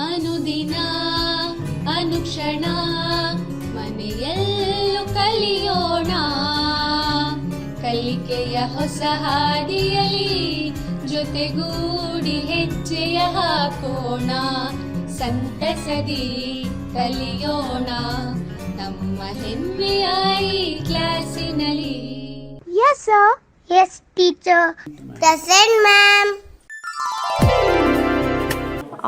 ಅನುದಿನ ಅನುಕ್ಷಣ ಮನೆಯಲ್ಲೂ ಕಲಿಯೋಣ, ಕಲಿಕೆಯ ಹೊಸ ಹಾದಿಯಲ್ಲಿ ಜೊತೆಗೂಡಿ ಹೆಜ್ಜೆಯ ಹಾಕೋಣ, ಸಂತಸದಿ ಕಲಿಯೋಣ ನಮ್ಮ ಹೆಮ್ಮೆಯ ಈ ಕ್ಲಾಸಿನಲ್ಲಿ. Yes, sir. Yes, teacher. Present, ma'am.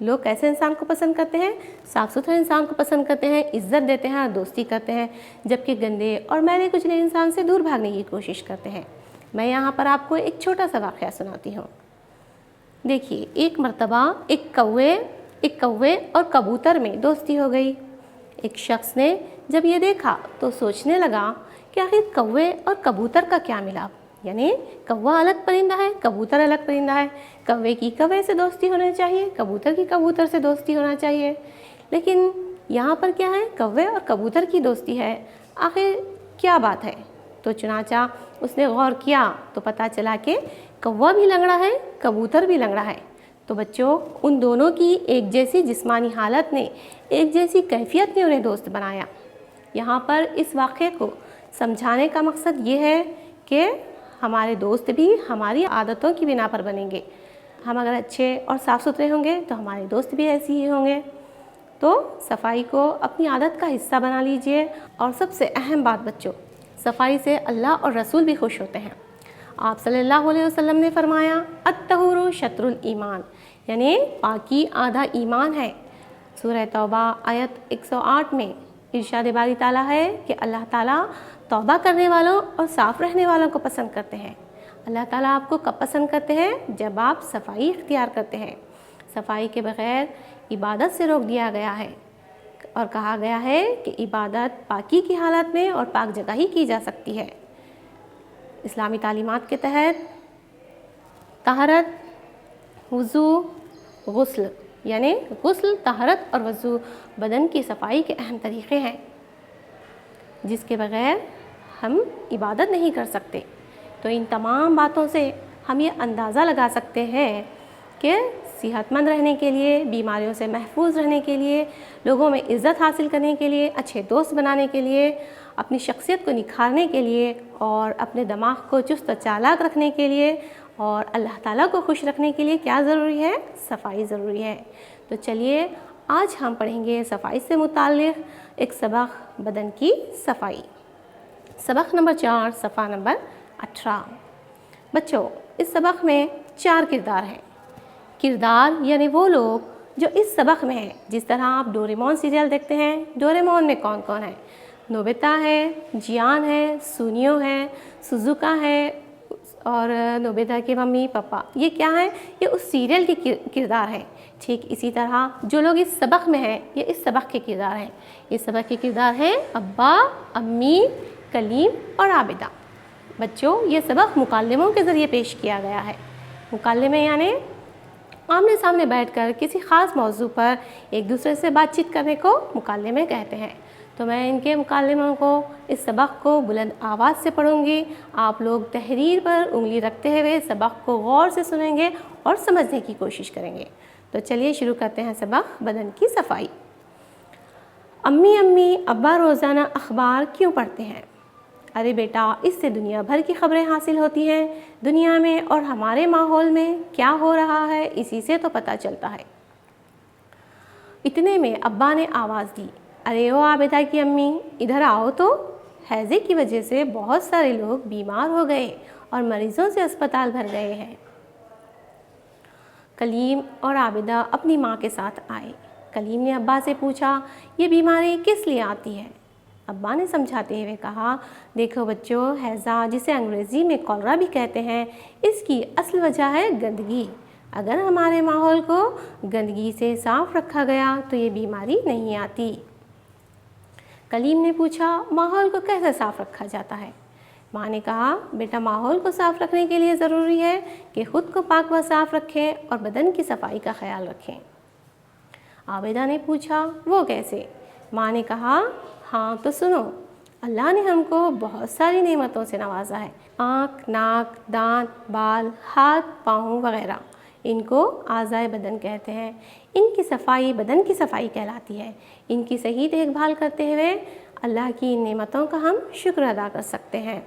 لوگ کیسے انسان کو پسند کرتے ہیں؟ صاف ستھرے انسان کو پسند کرتے ہیں، عزت دیتے ہیں اور دوستی کرتے ہیں، جبکہ گندے اور میلے کچلے انسان سے دور بھاگنے کی کوشش کرتے ہیں۔ میں یہاں پر آپ کو ایک چھوٹا سا واقعہ سناتی ہوں۔ دیکھیے، ایک مرتبہ ایک کوے اور کبوتر میں دوستی ہو گئی۔ ایک شخص نے جب یہ دیکھا تو سوچنے لگا کہ آخر کوے اور کبوتر کا کیا ملاپ، یعنی کوا الگ پرندہ ہے، کبوتر الگ پرندہ ہے، کوے کی کوے سے دوستی ہونا چاہیے، کبوتر کی کبوتر سے دوستی ہونا چاہیے، لیکن یہاں پر کیا ہے؟ کوے اور کبوتر کی دوستی ہے، آخر کیا بات ہے؟ تو چنانچہ اس نے غور کیا تو پتہ چلا کہ کوا بھی لنگڑا ہے، کبوتر بھی لنگڑا ہے۔ تو بچوں، ان دونوں کی ایک جیسی جسمانی حالت نے، ایک جیسی کیفیت نے انہیں دوست بنایا۔ یہاں پر اس واقعے کو سمجھانے کا مقصد یہ ہے کہ ہمارے دوست بھی ہماری عادتوں کی بنا پر بنیں گے۔ ہم اگر اچھے اور صاف ستھرے ہوں گے تو ہمارے دوست بھی ایسے ہی ہوں گے۔ تو صفائی کو اپنی عادت کا حصہ بنا لیجئے، اور سب سے اہم بات بچوں، صفائی سے اللہ اور رسول بھی خوش ہوتے ہیں۔ آپ صلی اللہ علیہ وسلم نے فرمایا، الطہور شطر الایمان، یعنی پاکی آدھا ایمان ہے۔ سورہ توبہ آیت 108 میں ارشاد باری تعالیٰ ہے کہ اللہ تعالیٰ توبہ کرنے والوں اور صاف رہنے والوں کو پسند کرتے ہیں۔ اللہ تعالیٰ آپ کو کب پسند کرتے ہیں؟ جب آپ صفائی اختیار کرتے ہیں۔ صفائی کے بغیر عبادت سے روک دیا گیا ہے، اور کہا گیا ہے کہ عبادت پاکی کی حالت میں اور پاک جگہ ہی کی جا سکتی ہے۔ اسلامی تعلیمات کے تحت طہارت، وضو، غسل، یعنی غسل، طہارت اور وضو بدن کی صفائی کے اہم طریقے ہیں، جس کے بغیر ہم عبادت نہیں کر سکتے۔ تو ان تمام باتوں سے ہم یہ اندازہ لگا سکتے ہیں کہ صحت مند رہنے کے لیے، بیماریوں سے محفوظ رہنے کے لیے، لوگوں میں عزت حاصل کرنے کے لیے، اچھے دوست بنانے کے لیے، اپنی شخصیت کو نکھارنے کے لیے، اور اپنے دماغ کو چست و چالاک رکھنے کے لیے، اور اللہ تعالیٰ کو خوش رکھنے کے لیے کیا ضروری ہے؟ صفائی ضروری ہے۔ تو چلیے آج ہم پڑھیں گے صفائی سے متعلق ایک سبق، بدن کی صفائی۔ سبق نمبر 4، صفحہ نمبر 18۔ بچوں، اس سبق میں 4 کردار ہیں۔ کردار یعنی وہ لوگ جو اس سبق میں ہیں۔ جس طرح آپ ڈوریمون سیریل دیکھتے ہیں، ڈوریمون میں کون کون ہے؟ نوبیتا ہے، جیان ہے، سونیو ہے، سوزوکا ہے، اور نوبیتا کے ممی پاپا، یہ کیا ہیں؟ یہ اس سیریل کے کردار ہیں۔ ٹھیک اسی طرح جو لوگ اس سبق میں ہیں، یہ اس سبق کے کردار ہیں۔ اس سبق کے کردار ہیں ابا، امی، کلیم اور عابدہ۔ بچوں، یہ سبق مکالموں کے ذریعے پیش کیا گیا ہے۔ مکالمے یعنی آمنے سامنے بیٹھ کر کسی خاص موضوع پر ایک دوسرے سے بات چیت کرنے کو مکالمے کہتے ہیں۔ تو میں ان کے مکالموں کو، اس سبق کو بلند آواز سے پڑھوں گی۔ آپ لوگ تحریر پر انگلی رکھتے ہوئے سبق کو غور سے سنیں گے اور سمجھنے کی کوشش کریں گے۔ تو چلیے شروع کرتے ہیں سبق، بدن کی صفائی۔ امی ابا روزانہ اخبار کیوں پڑھتے ہیں؟ ارے بیٹا، اس سے دنیا بھر کی خبریں حاصل ہوتی ہیں۔ دنیا میں اور ہمارے ماحول میں کیا ہو رہا ہے، اسی سے تو پتہ چلتا ہے۔ اتنے میں ابا نے آواز دی، ارے او عابدہ کی امی، ادھر آؤ تو، ہیضے کی وجہ سے بہت سارے لوگ بیمار ہو گئے اور مریضوں سے اسپتال بھر گئے ہیں۔ کلیم اور عابدہ اپنی ماں کے ساتھ آئے۔ کلیم نے ابا سے پوچھا، یہ بیماری کس لیے آتی ہے؟ ابا نے سمجھاتے ہوئے کہا، دیکھو بچوں، ہیضہ جسے انگریزی میں کولرا بھی کہتے ہیں، اس کی اصل وجہ ہے گندگی۔ اگر ہمارے ماحول کو گندگی سے صاف رکھا گیا تو یہ بیماری نہیں آتی۔ کلیم نے پوچھا، ماحول کو کیسے صاف رکھا جاتا ہے؟ ماں نے کہا، بیٹا ماحول کو صاف رکھنے کے لیے ضروری ہے کہ خود کو پاک و صاف رکھیں اور بدن کی صفائی کا خیال رکھیں۔ عابدہ نے پوچھا، وہ کیسے؟ ماں نے کہا، ہاں تو سنو، اللہ نے ہم کو بہت ساری نعمتوں سے نوازا ہے۔ آنکھ، ناک، دانت، بال، ہاتھ، پاؤں وغیرہ، ان کو اعضائے بدن کہتے ہیں۔ ان کی صفائی بدن کی صفائی کہلاتی ہے۔ ان کی صحیح دیکھ بھال کرتے ہوئے اللہ کی ان نعمتوں کا ہم شکر ادا کر سکتے ہیں۔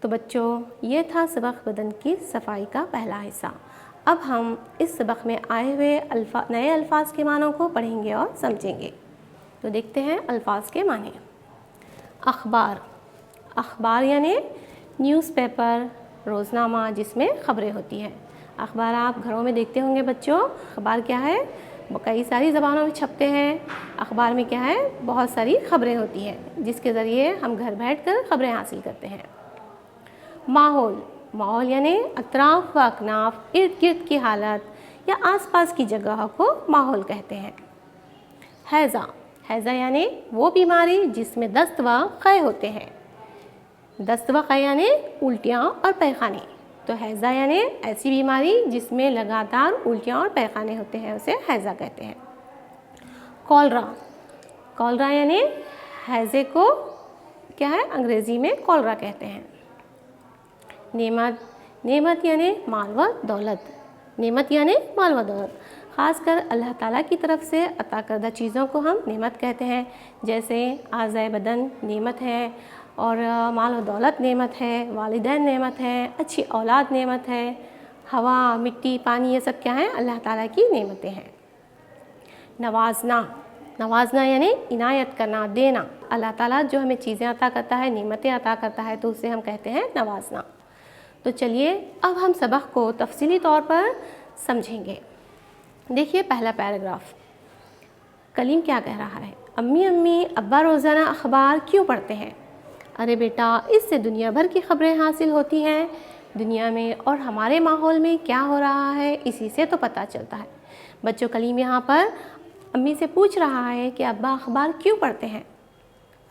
تو بچوں، یہ تھا سبق بدن کی صفائی کا پہلا حصہ۔ اب ہم اس سبق میں آئے ہوئے نئے الفاظ کے معنوں کو پڑھیں گے اور سمجھیں گے۔ تو دیکھتے ہیں الفاظ کے معنی۔ اخبار، اخبار یعنی نیوز پیپر، روزنامہ جس میں خبریں ہوتی ہیں۔ اخبار آپ گھروں میں دیکھتے ہوں گے بچوں. اخبار کیا ہے؟ کئی ساری زبانوں میں چھپتے ہیں. اخبار میں کیا ہے؟ بہت ساری خبریں ہوتی ہیں جس کے ذریعے ہم گھر بیٹھ کر خبریں حاصل کرتے ہیں. ماحول، ماحول یعنی اطراف و اکناف، ارد گرد کی حالت یا آس پاس کی جگہ کو ماحول کہتے ہیں. ہیضہ، ہیضہ یعنی وہ بیماری جس میں دست و قے ہوتے ہیں. دست و قے یعنی الٹیاں اور پیخانے. تو ہیضہ یعنی ایسی بیماری جس میں لگاتار الٹیاں اور پیخانے ہوتے ہیں، اسے ہیضہ کہتے ہیں. کولرا، کولرا یعنی ہیضے کو کیا ہے؟ انگریزی میں کولرا کہتے ہیں. نعمت، نعمت یعنی مال و دولت. نعمت یعنی مال و دولت. خاص کر اللہ تعالیٰ کی طرف سے عطا کردہ چیزوں کو ہم نعمت کہتے ہیں. جیسے اعضائے بدن نعمت ہے، اور مال و دولت نعمت ہے، والدین نعمت ہے، اچھی اولاد نعمت ہے، ہوا، مٹی، پانی، یہ سب کیا ہیں؟ اللہ تعالیٰ کی نعمتیں ہیں. نوازنا، نوازنا یعنی عنایت کرنا، دینا. اللہ تعالیٰ جو ہمیں چیزیں عطا کرتا ہے، نعمتیں عطا کرتا ہے، تو اسے ہم کہتے ہیں نوازنا. تو چلیے اب ہم سبق کو تفصیلی طور پر سمجھیں گے. دیکھیے پہلا پیراگراف. کلیم کیا کہہ رہا ہے؟ امی امی ابا روزانہ اخبار کیوں پڑھتے ہیں؟ ارے بیٹا، اس سے دنیا بھر کی خبریں حاصل ہوتی ہیں. دنیا میں اور ہمارے ماحول میں کیا ہو رہا ہے، اسی سے تو پتہ چلتا ہے. بچوں، کلیم یہاں پر امی سے پوچھ رہا ہے کہ ابا اخبار کیوں پڑھتے ہیں؟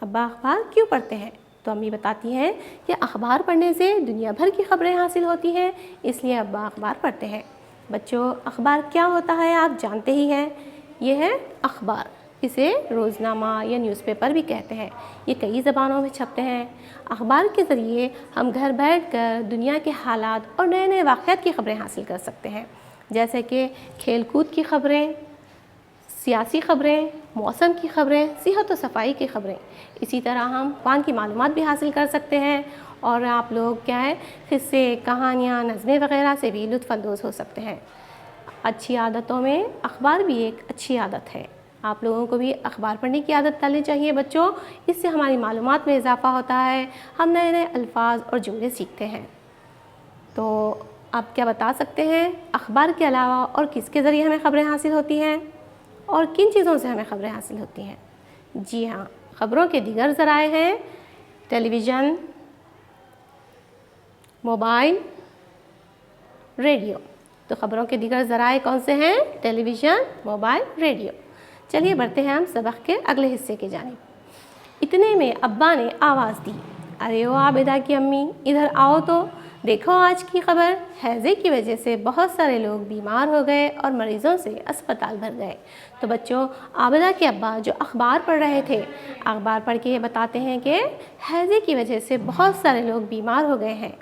ابا اخبار کیوں پڑھتے ہیں؟ تو امی بتاتی ہیں کہ اخبار پڑھنے سے دنیا بھر کی خبریں حاصل ہوتی ہیں، اس لیے ابا اخبار پڑھتے ہیں. بچوں، اخبار کیا ہوتا ہے آپ جانتے ہی ہیں. یہ ہے اخبار. اسے روزنامہ یا نیوز پیپر بھی کہتے ہیں. یہ کئی زبانوں میں چھپتے ہیں. اخبار کے ذریعے ہم گھر بیٹھ کر دنیا کے حالات اور نئے نئے واقعات کی خبریں حاصل کر سکتے ہیں. جیسے کہ کھیل کود کی خبریں، سیاسی خبریں، موسم کی خبریں، صحت و صفائی کی خبریں. اسی طرح ہم فن کی معلومات بھی حاصل کر سکتے ہیں، اور آپ لوگ کیا ہے، قصے، کہانیاں، نظمیں وغیرہ سے بھی لطف اندوز ہو سکتے ہیں. اچھی عادتوں میں اخبار بھی ایک اچھی عادت ہے. آپ لوگوں کو بھی اخبار پڑھنے کی عادت ڈالنی چاہیے بچوں. اس سے ہماری معلومات میں اضافہ ہوتا ہے، ہم نئے نئے الفاظ اور جملے سیکھتے ہیں. تو آپ کیا بتا سکتے ہیں اخبار کے علاوہ اور کس کے ذریعے ہمیں خبریں حاصل ہوتی ہیں، اور کن چیزوں سے ہمیں خبریں حاصل ہوتی ہیں؟ جی ہاں، خبروں کے دیگر ذرائع ہیں ٹیلی ویژن، موبائل، ریڈیو. تو خبروں کے دیگر ذرائع کون سے ہیں؟ ٹیلی ویژن، موبائل، ریڈیو. چلیے بڑھتے ہیں ہم سبق کے اگلے حصے کی جانب. اتنے میں ابا نے آواز دی. ارے او عابدہ کی امی، ادھر آؤ تو دیکھو آج کی خبر. ہیضے کی وجہ سے بہت سارے لوگ بیمار ہو گئے اور مریضوں سے اسپتال بھر گئے. تو بچوں، عابدہ کے ابا جو اخبار پڑھ رہے تھے، اخبار پڑھ کے یہ بتاتے ہیں کہ ہیضے کی وجہ سے بہت سارے لوگ بیمار ہو گئے ہیں.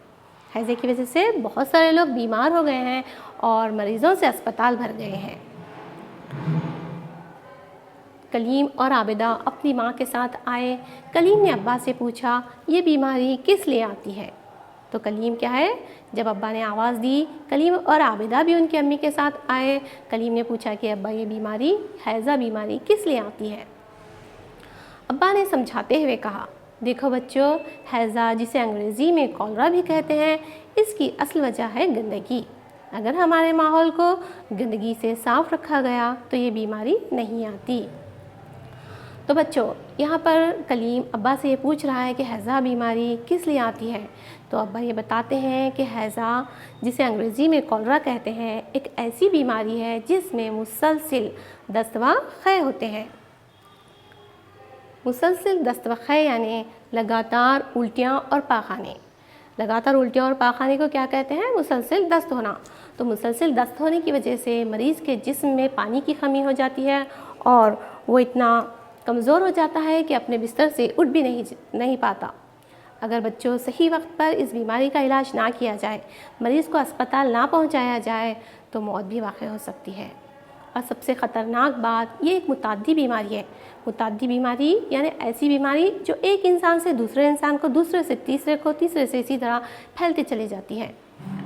ہیضے کی وجہ سے بہت سارے لوگ بیمار ہو گئے ہیں اور مریضوں سے اسپتال بھر گئے ہیں. کلیم اور عابدہ اپنی ماں کے ساتھ آئے. کلیم نے ابا سے پوچھا، یہ بیماری کس لیے آتی ہے؟ تو کلیم کیا ہے، جب ابا نے آواز دی، کلیم اور عابدہ بھی ان کی امی کے ساتھ آئے. کلیم نے پوچھا کہ ابا یہ بیماری، ہیضہ بیماری کس لیے آتی ہے؟ ابا نے سمجھاتے ہوئے کہا، دیکھو بچوں، ہیضہ جسے انگریزی میں کولرا بھی کہتے ہیں، اس کی اصل وجہ ہے گندگی. اگر ہمارے ماحول کو گندگی سے صاف رکھا گیا تو یہ بیماری نہیں آتی. تو بچوں، یہاں پر کلیم ابا سے یہ پوچھ رہا ہے کہ ہیضہ بیماری کس لیے آتی ہے. تو ابا یہ بتاتے ہیں کہ ہیضہ جسے انگریزی میں کولرا کہتے ہیں، ایک ایسی بیماری ہے جس میں مسلسل دست و قے ہوتے ہیں. مسلسل دست و قے یعنی لگاتار الٹیاں اور پاخانے. لگاتار الٹیاں اور پاخانے کو کیا کہتے ہیں؟ مسلسل دست ہونا. تو مسلسل دست ہونے کی وجہ سے مریض کے جسم میں پانی کی کمی ہو جاتی ہے اور وہ اتنا کمزور ہو جاتا ہے کہ اپنے بستر سے اٹھ بھی نہیں پاتا. اگر بچوں صحیح وقت پر اس بیماری کا علاج نہ کیا جائے، مریض کو اسپتال نہ پہنچایا جائے تو موت بھی واقع ہو سکتی ہے. اور سب سے خطرناک بات، یہ ایک متعدی بیماری ہے. متعدی بیماری یعنی ایسی بیماری جو ایک انسان سے دوسرے انسان کو، دوسرے سے تیسرے کو، تیسرے سے اسی طرح پھیلتے چلی جاتی ہے.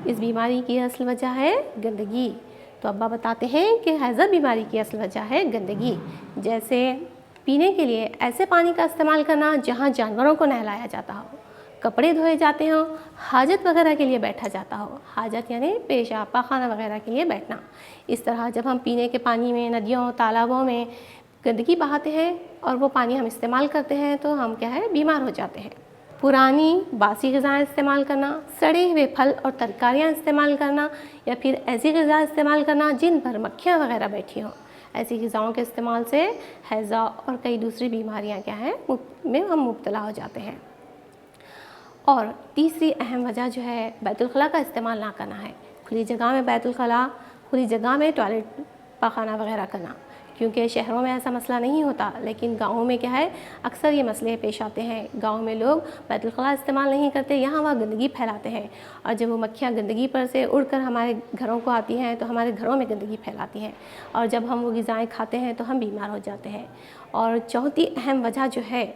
اس بیماری کی اصل وجہ ہے گندگی. تو ابا بتاتے ہیں کہ ہیضہ بیماری کی اصل وجہ ہے گندگی. جیسے پینے کے لیے ایسے پانی کا استعمال کرنا جہاں جانوروں کو نہلایا جاتا ہو. کپڑے دھوئے جاتے ہوں، حاجت وغیرہ کے لیے بیٹھا جاتا ہو، حاجت یعنی پیشاب پاخانہ وغیرہ کے لیے بیٹھنا۔ اس طرح جب ہم پینے کے پانی میں، ندیوں، تالابوں میں گندگی بہاتے ہیں اور وہ پانی ہم استعمال کرتے ہیں تو ہم کیا ہے، بیمار ہو جاتے ہیں۔ پرانی باسی غذائیں استعمال کرنا، سڑے ہوئے پھل اور ترکاریاں استعمال کرنا، یا پھر ایسی غذا استعمال کرنا جن پر مکھیاں وغیرہ بیٹھی ہوں، ایسی غذاؤں کے استعمال سے ہیضہ اور کئی دوسری بیماریاں کیا ہیں میں ہم مبتلا ہو جاتے ہیں۔ اور تیسری اہم وجہ جو ہے بیت الخلاء کا استعمال نہ کرنا ہے۔ کھلی جگہ میں بیت الخلاء، کھلی جگہ میں ٹوائلٹ پاخانہ وغیرہ کرنا، کیونکہ شہروں میں ایسا مسئلہ نہیں ہوتا، لیکن گاؤں میں کیا ہے، اکثر یہ مسئلے پیش آتے ہیں۔ گاؤں میں لوگ بیت الخلاء استعمال نہیں کرتے، یہاں وہاں گندگی پھیلاتے ہیں، اور جب وہ مکھیاں گندگی پر سے اڑ کر ہمارے گھروں کو آتی ہیں تو ہمارے گھروں میں گندگی پھیلاتی ہیں، اور جب ہم وہ غذائیں کھاتے ہیں تو ہم بیمار ہو جاتے ہیں۔ اور چوتھی اہم وجہ جو ہے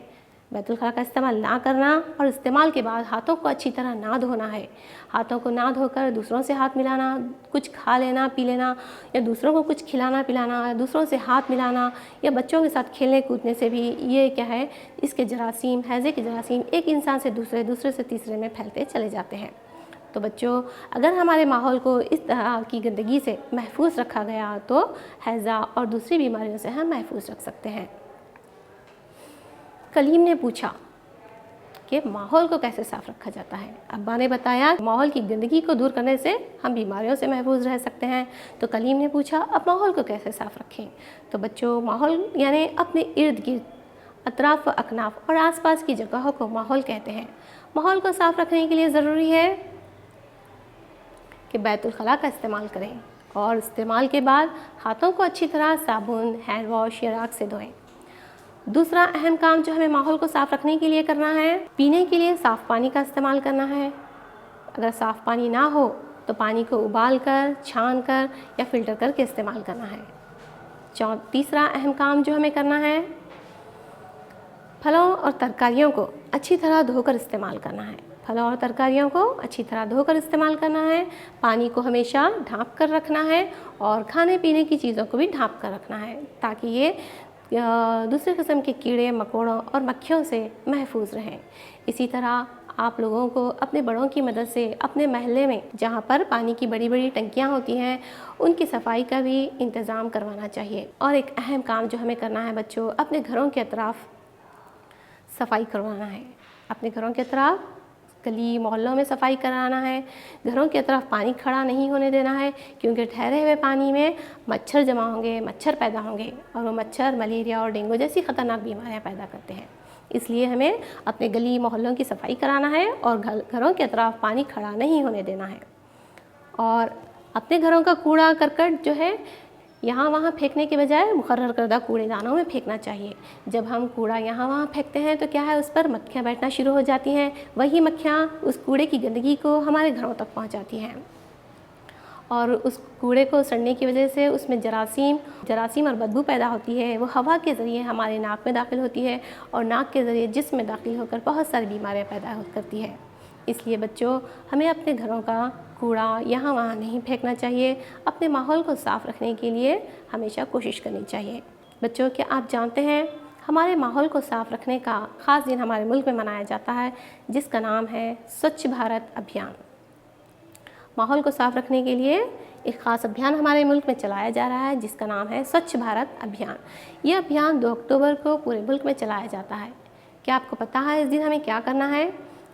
بیت الخلاء کا استعمال نہ کرنا اور استعمال کے بعد ہاتھوں کو اچھی طرح نہ دھونا ہے۔ ہاتھوں کو نہ دھو کر دوسروں سے ہاتھ ملانا، کچھ کھا لینا پی لینا، یا دوسروں کو کچھ کھلانا پلانا، دوسروں سے ہاتھ ملانا، یا بچوں کے ساتھ کھیلنے کودنے سے بھی یہ کیا ہے، اس کے جراثیم، ہیضے کے جراثیم ایک انسان سے دوسرے سے تیسرے میں پھیلتے چلے جاتے ہیں۔ تو بچوں، اگر ہمارے ماحول کو اس طرح کی گندگی سے محفوظ رکھا گیا تو ہیضہ اور دوسری بیماریوں سے ہم محفوظ رکھ سکتے ہیں۔ کلیم نے پوچھا کہ ماحول کو کیسے صاف رکھا جاتا ہے؟ ابا نے بتایا ماحول کی گندگی کو دور کرنے سے ہم بیماریوں سے محفوظ رہ سکتے ہیں۔ تو کلیم نے پوچھا اب ماحول کو کیسے صاف رکھیں؟ تو بچوں، ماحول یعنی اپنے ارد گرد، اطراف و اکناف اور آس پاس کی جگہوں کو ماحول کہتے ہیں۔ ماحول کو صاف رکھنے کے لیے ضروری ہے کہ بیت الخلاء کا استعمال کریں، اور استعمال کے بعد ہاتھوں کو اچھی طرح صابن، ہینڈ واش یا راکھ سے دھوئیں۔ دوسرا اہم کام جو ہمیں ماحول کو صاف رکھنے کے لیے کرنا ہے، پینے کے لیے صاف پانی کا استعمال کرنا ہے۔ اگر صاف پانی نہ ہو تو پانی کو ابال کر، چھان کر یا فلٹر کر کے استعمال کرنا ہے۔ تیسرا اہم کام جو ہمیں کرنا ہے، پھلوں اور ترکاریوں کو اچھی طرح دھو کر استعمال کرنا ہے۔ پھلوں اور ترکاریوں کو اچھی طرح دھو کر استعمال کرنا ہے، پانی کو ہمیشہ ڈھانپ کر رکھنا ہے، اور کھانے پینے کی چیزوں کو بھی ڈھانپ کر رکھنا ہے تاکہ یہ دوسرے قسم کے کیڑے مکوڑوں اور مکھیوں سے محفوظ رہیں۔ اسی طرح آپ لوگوں کو اپنے بڑوں کی مدد سے اپنے محلے میں جہاں پر پانی کی بڑی بڑی ٹنکیاں ہوتی ہیں ان کی صفائی کا بھی انتظام کروانا چاہیے۔ اور ایک اہم کام جو ہمیں کرنا ہے بچوں، اپنے گھروں کے اطراف صفائی کروانا ہے۔ اپنے گھروں کے اطراف، گلی محلوں میں صفائی کرانا ہے۔ گھروں کے طرف پانی کھڑا نہیں ہونے دینا ہے، کیونکہ ٹھہرے ہوئے پانی میں مچھر جمع ہوں گے، مچھر پیدا ہوں گے، اور وہ مچھر ملیریا اور ڈینگو جیسی خطرناک بیماریاں پیدا کرتے ہیں۔ اس لیے ہمیں اپنے گلی محلوں کی صفائی کرانا ہے اور گھروں کے اطراف پانی کھڑا نہیں ہونے دینا ہے۔ اور اپنے گھروں کا کوڑا کرکٹ جو ہے یہاں وہاں پھینکنے کے بجائے مقرر کردہ کوڑے دانوں میں پھینکنا چاہیے۔ جب ہم کوڑا یہاں وہاں پھینکتے ہیں تو کیا ہے، اس پر مکھیاں بیٹھنا شروع ہو جاتی ہیں، وہی مکھیاں اس کوڑے کی گندگی کو ہمارے گھروں تک پہنچاتی ہیں، اور اس کوڑے کو سڑنے کی وجہ سے اس میں جراثیم اور بدبو پیدا ہوتی ہے۔ وہ ہوا کے ذریعے ہمارے ناک میں داخل ہوتی ہے، اور ناک کے ذریعے جسم میں داخل ہو کر بہت ساری بیماریاں پیدا کرتی ہے۔ اس لیے بچوں، ہمیں اپنے گھروں کا کوڑا یہاں وہاں نہیں پھینکنا چاہیے۔ اپنے ماحول کو صاف رکھنے کے لیے ہمیشہ کوشش کرنی چاہیے۔ بچوں، کیا آپ جانتے ہیں ہمارے ماحول کو صاف رکھنے کا خاص دن ہمارے ملک میں منایا جاتا ہے جس کا نام ہے سوچھ بھارت ابھیان۔ ماحول کو صاف رکھنے کے لیے ایک خاص ابھیان ہمارے ملک میں چلایا جا رہا ہے جس کا نام ہے سوچھ بھارت ابھیان۔ یہ ابھیان 2 اکتوبر کو پورے ملک میں چلایا جاتا ہے۔ کیا آپ کو پتہ ہے اس دن ہمیں کیا کرنا ہے؟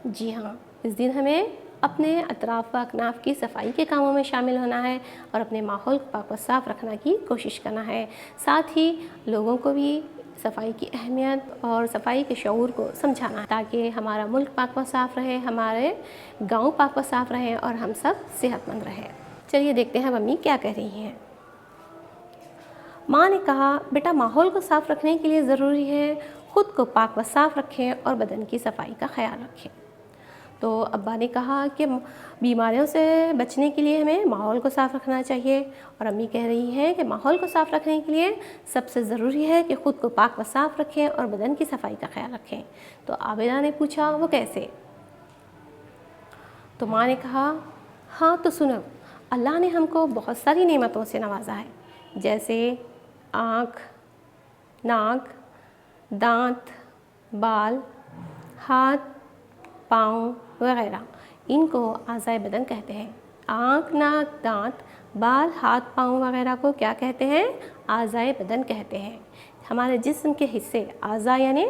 جی ہاں، اس دن ہمیں اپنے اطراف و اکناف کی صفائی کے کاموں میں شامل ہونا ہے اور اپنے ماحول کو پاک و صاف رکھنے کی کوشش کرنا ہے۔ ساتھ ہی لوگوں کو بھی صفائی کی اہمیت اور صفائی کے شعور کو سمجھانا ہے تاکہ ہمارا ملک پاک و صاف رہے، ہمارے گاؤں پاک و صاف رہیں اور ہم سب صحت مند رہیں۔ چلیے دیکھتے ہیں ممی کیا کہہ رہی ہیں۔ ماں نے کہا، بیٹا ماحول کو صاف رکھنے کے لیے ضروری ہے خود کو پاک و صاف رکھیں اور بدن کی صفائی کا خیال رکھیں۔ تو ابا نے کہا کہ بیماریوں سے بچنے کے لیے ہمیں ماحول کو صاف رکھنا چاہیے، اور امی کہہ رہی ہیں کہ ماحول کو صاف رکھنے کے لیے سب سے ضروری ہے کہ خود کو پاک و صاف رکھیں اور بدن کی صفائی کا خیال رکھیں۔ تو عابدہ نے پوچھا وہ کیسے؟ تو ماں نے کہا، ہاں تو سنو، اللہ نے ہم کو بہت ساری نعمتوں سے نوازا ہے، جیسے آنکھ، ناک، دانت، بال، ہاتھ، پاؤں وغیرہ، ان کو اعضائے بدن کہتے ہیں۔ آنکھ، ناک، دانت، بال، ہاتھ، پاؤں وغیرہ کو کیا کہتے ہیں؟ اعضائے بدن کہتے ہیں۔ ہمارے جسم کے حصے، اعضاء یعنی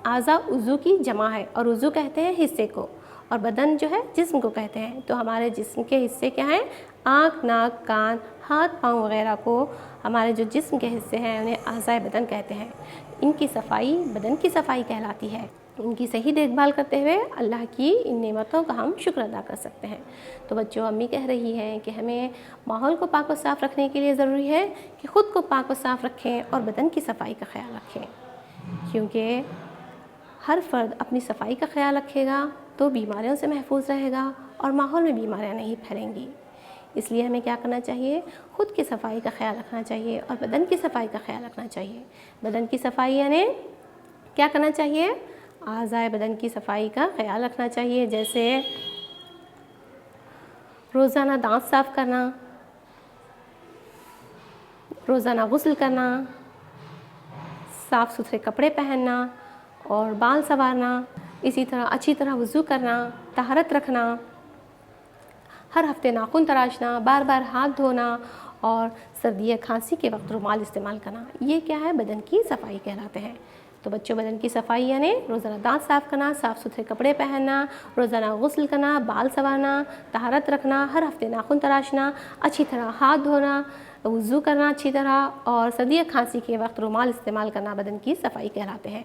اعضاء عضو کی جمع ہے، اور عضو کہتے ہیں حصے کو، اور بدن جو ہے جسم کو کہتے ہیں۔ تو ہمارے جسم کے حصے کیا ہیں؟ آنکھ، ناک، کان، ہاتھ، پاؤں وغیرہ کو ہمارے جو جسم کے حصے ہیں انہیں اعضائے بدن کہتے ہیں۔ ان کی صفائی بدن کی صفائی کہلاتی ہے۔ ان کی صحیح دیکھ بھال کرتے ہوئے اللہ کی ان نعمتوں کا ہم شکر ادا کر سکتے ہیں۔ تو بچوں، امی کہہ رہی ہیں کہ ہمیں ماحول کو پاک و صاف رکھنے کے لیے ضروری ہے کہ خود کو پاک و صاف رکھیں اور بدن کی صفائی کا خیال رکھیں، کیونکہ ہر فرد اپنی صفائی کا خیال رکھے گا تو بیماریوں سے محفوظ رہے گا اور ماحول میں بیماریاں نہیں پھیلیں گی۔ اس لیے ہمیں کیا کرنا چاہیے؟ خود کی صفائی کا خیال رکھنا چاہیے اور بدن کی صفائی کا خیال رکھنا چاہیے۔ بدن کی صفائی یعنی کیا کرنا چاہیے؟ اعضائے بدن کی صفائی کا خیال رکھنا چاہیے، جیسے روزانہ دانت صاف کرنا، روزانہ غسل کرنا، صاف ستھرے کپڑے پہننا اور بال سنوارنا، اسی طرح اچھی طرح وضو کرنا، طہارت رکھنا، ہر ہفتے ناخن تراشنا، بار بار ہاتھ دھونا اور سردی یا کھانسی کے وقت رومال استعمال کرنا، یہ کیا ہے؟ بدن کی صفائی کہلاتے ہیں۔ تو بچوں، بدن کی صفائی یعنی روزانہ دانت صاف کرنا، صاف ستھرے کپڑے پہننا، روزانہ غسل کرنا، بال سنوارنا، طہارت رکھنا، ہر ہفتے ناخن تراشنا، اچھی طرح ہاتھ دھونا، وضو کرنا اچھی طرح، اور سردی یا کھانسی کے وقت رومال استعمال کرنا بدن کی صفائی کہلاتے ہیں۔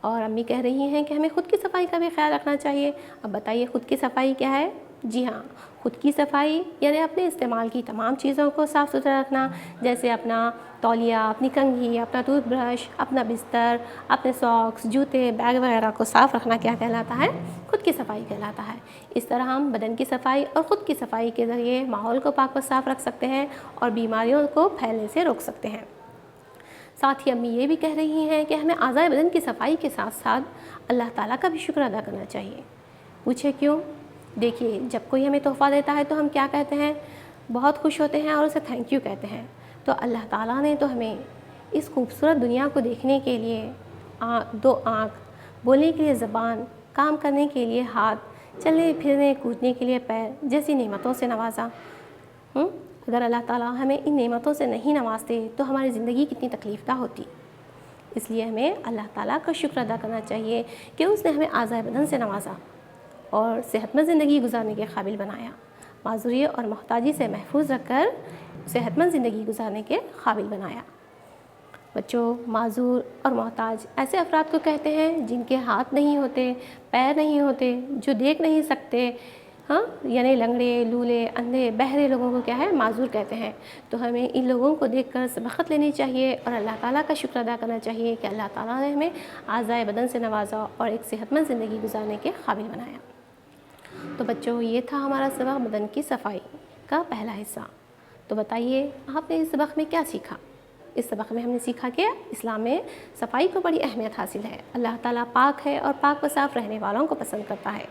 اور امی کہہ رہی ہیں کہ ہمیں خود کی صفائی کا بھی خیال رکھنا چاہیے۔ اب بتائیے خود کی صفائی کیا ہے؟ جی ہاں، خود کی صفائی یعنی اپنے استعمال کی تمام چیزوں کو صاف ستھرا رکھنا، جیسے اپنا تولیہ، اپنی کنگھی، اپنا ٹوتھ برش، اپنا بستر، اپنے ساکس، جوتے، بیگ وغیرہ کو صاف رکھنا کیا کہلاتا ہے؟ خود کی صفائی کہلاتا ہے۔ اس طرح ہم بدن کی صفائی اور خود کی صفائی کے ذریعے ماحول کو پاک و صاف رکھ سکتے ہیں اور بیماریوں کو پھیلنے سے روک سکتے ہیں۔ ساتھ ہی امی یہ بھی کہہ رہی ہیں کہ ہمیں اعضائے بدن کی صفائی کے ساتھ ساتھ اللہ تعالیٰ کا بھی شکر ادا کرنا چاہیے۔ پوچھے کیوں؟ دیکھیے، جب کوئی ہمیں تحفہ دیتا ہے تو ہم کیا کہتے ہیں؟ بہت خوش ہوتے ہیں اور اسے تھینک یو کہتے ہیں۔ تو اللہ تعالیٰ نے تو ہمیں اس خوبصورت دنیا کو دیکھنے کے لیے دو آنکھ، بولنے کے لیے زبان، کام کرنے کے لیے ہاتھ، چلنے پھرنے کودنے کے لیے پیر جیسی نعمتوں سے نوازا۔ اگر اللہ تعالیٰ ہمیں ان نعمتوں سے نہیں نوازتے تو ہماری زندگی کتنی تکلیف دہ ہوتی۔ اس لیے ہمیں اللہ تعالیٰ کا شکر ادا کرنا چاہیے کہ اس نے ہمیں اعضائے بدن سے نوازا اور صحت مند زندگی گزارنے کے قابل بنایا، معذوری اور محتاجی سے محفوظ رکھ کر صحت مند زندگی گزارنے کے قابل بنایا۔ بچوں، معذور اور محتاج ایسے افراد کو کہتے ہیں جن کے ہاتھ نہیں ہوتے، پیر نہیں ہوتے، جو دیکھ نہیں سکتے، یعنی لنگڑے، لولے، اندھے، بہرے لوگوں کو کیا ہے؟ معذور کہتے ہیں۔ تو ہمیں ان لوگوں کو دیکھ کر سبقت لینی چاہیے اور اللہ تعالیٰ کا شکر ادا کرنا چاہیے کہ اللہ تعالیٰ نے ہمیں اعضائے بدن سے نوازا اور ایک صحت مند زندگی گزارنے کے قابل بنایا۔ تو بچوں، یہ تھا ہمارا سبق بدن کی صفائی کا پہلا حصہ۔ تو بتائیے آپ نے اس سبق میں کیا سیکھا؟ اس سبق میں ہم نے سیکھا کہ اسلام میں صفائی کو بڑی اہمیت حاصل ہے۔ اللہ تعالیٰ پاک ہے اور پاک و صاف رہنے والوں کو پسند کرتا ہے۔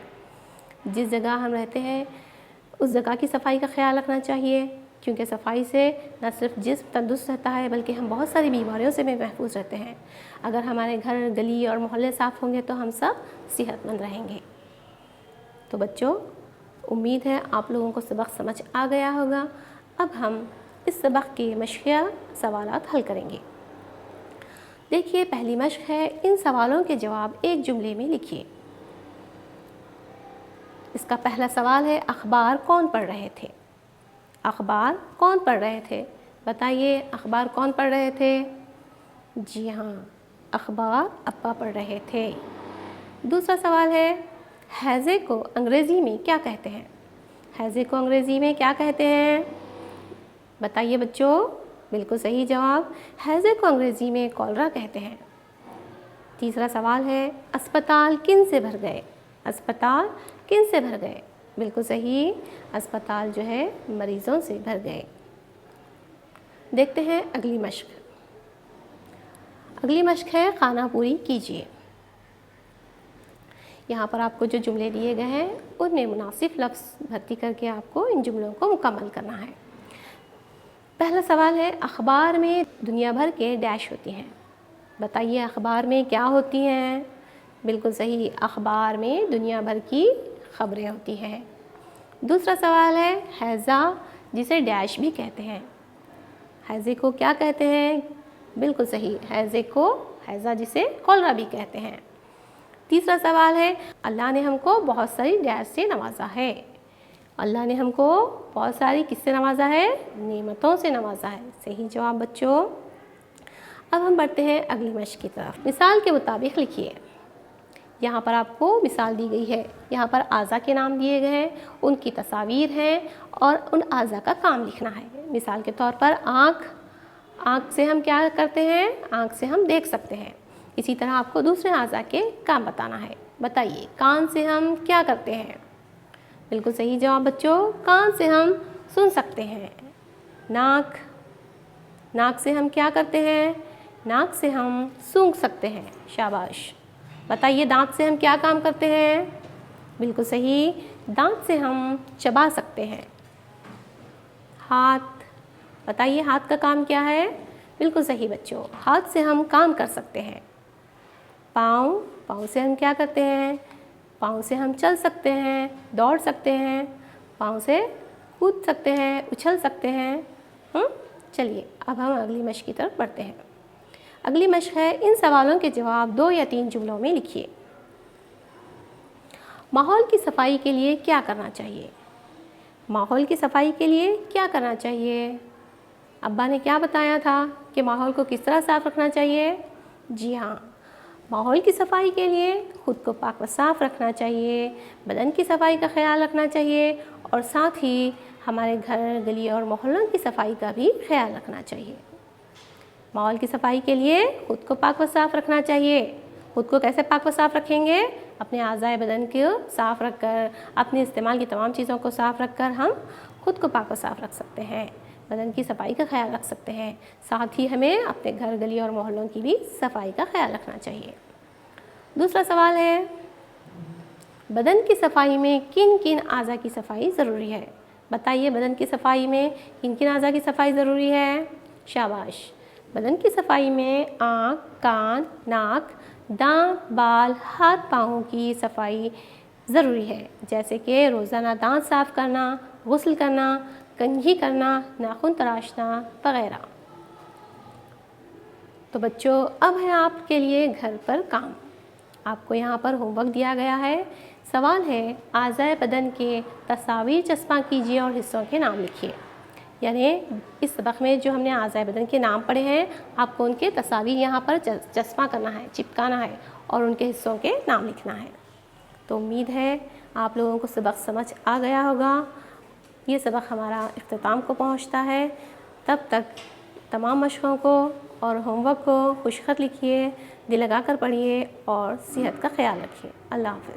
جس جگہ ہم رہتے ہیں اس جگہ کی صفائی کا خیال رکھنا چاہیے، کیونکہ صفائی سے نہ صرف جسم تندرست رہتا ہے بلکہ ہم بہت ساری بیماریوں سے بھی محفوظ رہتے ہیں۔ اگر ہمارے گھر، گلی اور محلے صاف ہوں گے تو ہم سب صحت مند رہیں گے۔ تو بچوں، امید ہے آپ لوگوں کو سبق سمجھ آ گیا ہوگا۔ اب ہم اس سبق کے مشقیہ سوالات حل کریں گے۔ دیکھیے، پہلی مشق ہے ان سوالوں کے جواب ایک جملے میں لکھیے۔ اس کا پہلا سوال ہے، اخبار کون پڑھ رہے تھے؟ اخبار کون پڑھ رہے تھے؟ بتائیے، اخبار کون پڑھ رہے تھے؟ جی ہاں، اخبار ابا پڑھ رہے تھے۔ دوسرا سوال ہے، حیضے کو انگریزی میں کیا کہتے ہیں؟ حیضے کو انگریزی میں کیا کہتے ہیں؟ بتائیے بچوں، بالکل صحیح جواب، حیضے کو انگریزی میں کولرا کہتے ہیں۔ تیسرا سوال ہے، اسپتال کن سے بھر گئے؟ اسپتال کن سے بھر گئے؟ بالکل صحیح، اسپتال جو ہے مریضوں سے بھر گئے۔ دیکھتے ہیں اگلی مشق۔ اگلی مشق ہے، خانہ پوری کیجیے۔ یہاں پر آپ کو جو جملے دیے گئے ہیں ان میں مناسب لفظ بھرتی کر کے آپ کو ان جملوں کو مکمل کرنا ہے۔ پہلا سوال ہے، اخبار میں دنیا بھر کے ڈیش ہوتی ہیں۔ بتائیے، اخبار میں کیا ہوتی ہیں؟ بالکل صحیح، اخبار میں دنیا بھر کی خبریں ہوتی ہیں۔ دوسرا سوال ہے ہیضہ جسے ڈیش بھی کہتے ہیں، ہیضے کو کیا کہتے ہیں؟ بالکل صحیح، ہیضے کو ہیضہ جسے کولرا بھی کہتے ہیں۔ تیسرا سوال ہے اللہ نے ہم کو بہت ساری ڈیش سے نوازا ہے، اللہ نے ہم کو بہت ساری کس سے نوازا ہے؟ نعمتوں سے نوازا ہے۔ صحیح جواب بچوں۔ اب ہم بڑھتے ہیں اگلی مشق کی طرف۔ مثال کے مطابق لکھیے۔ یہاں پر آپ کو مثال دی گئی ہے، یہاں پر اعضاء کے نام دیے گئے ہیں، ان کی تصاویر ہیں اور ان اعضاء کا کام لکھنا ہے۔ مثال کے طور پر آنکھ سے ہم کیا کرتے ہیں؟ آنکھ سے ہم دیکھ سکتے ہیں۔ اسی طرح آپ کو دوسرے اعضاء کے کام بتانا ہے۔ بتائیے کان سے ہم کیا کرتے ہیں؟ بالکل صحیح جواب بچوں، کان سے ہم سن سکتے ہیں۔ ناک سے ہم کیا کرتے ہیں؟ ناک سے ہم سونگھ سکتے ہیں۔ شاباش۔ بتائیے دانت سے ہم کیا کام کرتے ہیں؟ بالکل صحیح، دانت سے ہم چبا سکتے ہیں۔ ہاتھ، بتائیے ہاتھ کا کام کیا ہے؟ بالکل صحیح بچوں، ہاتھ سے ہم کام کر سکتے ہیں۔ پاؤں سے ہم کیا کرتے ہیں؟ پاؤں سے ہم چل سکتے ہیں، دوڑ سکتے ہیں، پاؤں سے کود سکتے ہیں، اچھل سکتے ہیں۔ چلیے اب ہم اگلی مشق کی طرف بڑھتے ہیں۔ اگلی مشق ہے ان سوالوں کے جواب 2 یا 3 جملوں میں لکھیے۔ ماحول کی صفائی کے لیے کیا کرنا چاہیے؟ ماحول کی صفائی کے لیے کیا کرنا چاہیے؟ ابا نے کیا بتایا تھا کہ ماحول کو کس طرح صاف رکھنا چاہیے؟ جی ہاں، ماحول کی صفائی کے لیے خود کو پاک و صاف رکھنا چاہیے، بدن کی صفائی کا خیال رکھنا چاہیے اور ساتھ ہی ہمارے گھر، گلی اور محلوں کی صفائی کا بھی خیال رکھنا چاہیے۔ ماحول کی صفائی کے لیے خود کو پاک و صاف رکھنا چاہیے۔ خود کو کیسے پاک و صاف رکھیں گے؟ اپنے اعضاء بدن کو صاف رکھ کر، اپنے استعمال کی تمام چیزوں کو صاف رکھ کر ہم خود کو پاک و صاف رکھ سکتے ہیں، بدن کی صفائی کا خیال رکھ سکتے ہیں۔ ساتھ ہی ہمیں اپنے گھر، گلی اور محلوں کی بھی صفائی کا خیال رکھنا چاہیے۔ دوسرا سوال ہے بدن کی صفائی میں کن کن اعضاء کی صفائی ضروری ہے؟ بتائیے بدن کی صفائی میں کن کن اعضاء کی صفائی ضروری ہے؟ شاباش۔ بدن کی صفائی میں آنکھ، کان، ناک، دانت، بال، ہاتھ پاؤں کی صفائی ضروری ہے، جیسے کہ روزانہ دانت صاف کرنا، غسل کرنا، کنگھی کرنا، ناخن تراشنا وغیرہ۔ تو بچوں اب ہے آپ کے لیے گھر پر کام۔ آپ کو یہاں پر ہوم ورک دیا گیا ہے۔ سوال ہے اعضاء بدن کے تصاویر چسپاں کیجیے اور حصوں کے نام لکھیے۔ یعنی اس سبق میں جو ہم نے اعضاء بدن کے نام پڑھے ہیں، آپ کو ان کے تصاویر یہاں پر چسپاں کرنا ہے، چپکانا ہے اور ان کے حصوں کے نام لکھنا ہے۔ تو امید ہے آپ لوگوں کو سبق سمجھ آ گیا ہوگا۔ یہ سبق ہمارا اختتام کو پہنچتا ہے، تب تک تمام مشقوں کو اور ہوم ورک کو خوش خط لکھیے، دل لگا کر پڑھیے اور صحت کا خیال رکھیے۔ اللہ حافظ۔